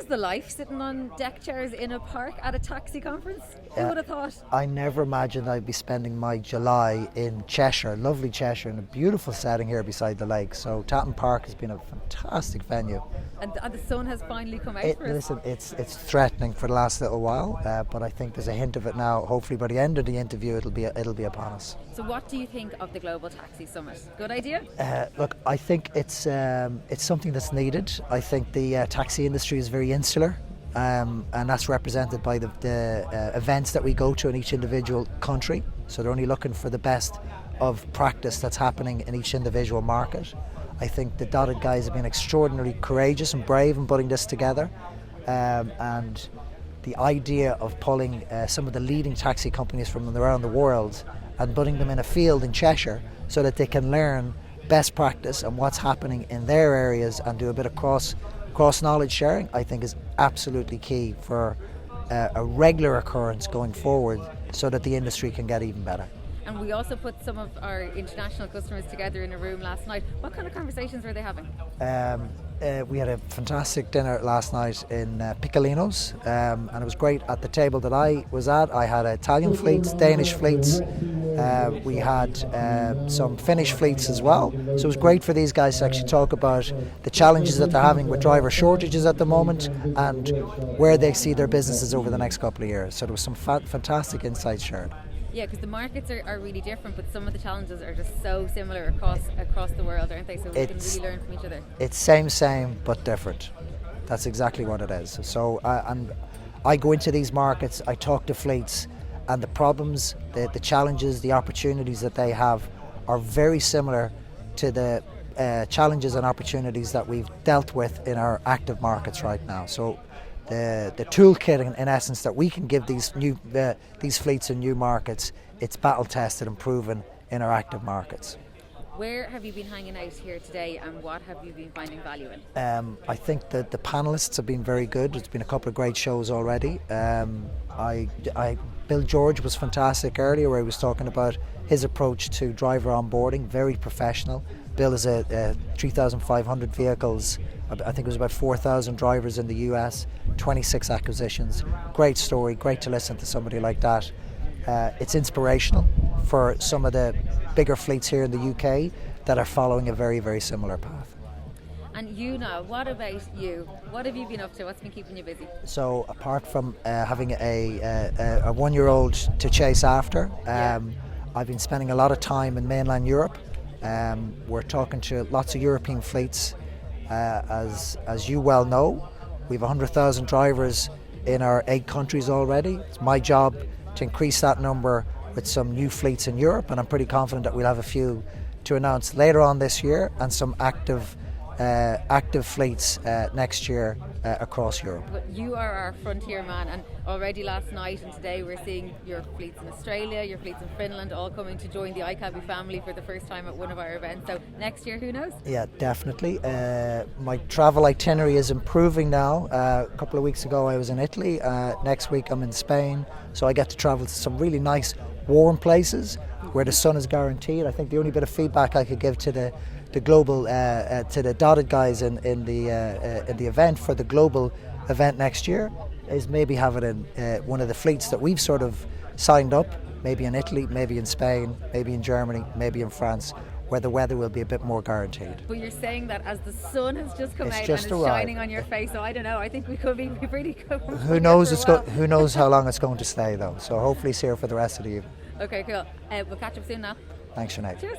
is the life, sitting on deck chairs in a park at a taxi conference? Who would have thought? I never imagined I'd be spending my July in Cheshire, lovely Cheshire, in a beautiful setting here beside the lake. So Tatton Park has been a fantastic venue. And the sun has finally come out for us. Listen, it's threatening for the last little while, but I think there's a hint of it now. Hopefully by the end of the interview it'll be upon us. So what do you think of the Global Taxi Summit? Good idea? Look, I think it's something that's needed. I think the taxi industry is very insular, and that's represented by the events that we go to in each individual country. So they're only looking for the best of practice that's happening in each individual market. I think the Dotted guys have been extraordinarily courageous and brave in putting this together, and the idea of pulling some of the leading taxi companies from around the world and putting them in a field in Cheshire so that they can learn best practice and what's happening in their areas and do a bit of cross knowledge sharing, I think is absolutely key for a regular occurrence going forward so that the industry can get even better. And we also put some of our international customers together in a room last night. What kind of conversations were they having? We had a fantastic dinner last night in Piccolino's, and it was great. At the table that I was at, I had Italian fleets, Danish fleets, we had some Finnish fleets as well. So it was great for these guys to actually talk about the challenges that they're having with driver shortages at the moment and where they see their businesses over the next couple of years. So there was some fantastic insights shared. Yeah, because the markets are really different, but some of the challenges are just so similar across the world, aren't they? So we can really learn from each other. It's same, but different. That's exactly what it is. So, and I go into these markets, I talk to fleets, and the problems, the challenges, the opportunities that they have are very similar to the challenges and opportunities that we've dealt with in our active markets right now. So the toolkit in essence that we can give these fleets in new markets, it's battle tested and proven in our active markets. Where have you been hanging out here today, and what have you been finding value in? I think that the panellists have been very good. There's been a couple of great shows already. Bill George was fantastic earlier, where he was talking about his approach to driver onboarding, very professional. Bill is 3,500 vehicles. I think it was about 4,000 drivers in the US, 26 acquisitions. Great story, great to listen to somebody like that. It's inspirational for some of the bigger fleets here in the UK that are following a very, very similar path. And you now, what about you? What have you been up to? What's been keeping you busy? So apart from having a one-year-old to chase after, I've been spending a lot of time in mainland Europe. We're talking to lots of European fleets. As you well know, we have 100,000 drivers in our 8 countries already. It's my job to increase that number with some new fleets in Europe, and I'm pretty confident that we'll have a few to announce later on this year, and some active fleets next year across Europe. But you are our frontier man, and already last night and today we're seeing your fleets in Australia, your fleets in Finland, all coming to join the iCabbi family for the first time at one of our events. So next year, who knows? Yeah, definitely. My travel itinerary is improving now. A couple of weeks ago I was in Italy. Next week I'm in Spain. So I get to travel to some really nice warm places where the sun is guaranteed. I think the only bit of feedback I could give to the global to the Dotted guys in the event for the global event next year is maybe have it in one of the fleets that we've sort of signed up, maybe in Italy, maybe in Spain, maybe in Germany, maybe in France, where the weather will be a bit more guaranteed. But you're saying that as the sun has just come out and just is shining on your face, so I don't know, I think we could be pretty good. Who knows how long it's going to stay though, so hopefully it's here for the rest of the evening. Okay, cool. We'll catch up soon now. Thanks, Sinead. Cheers.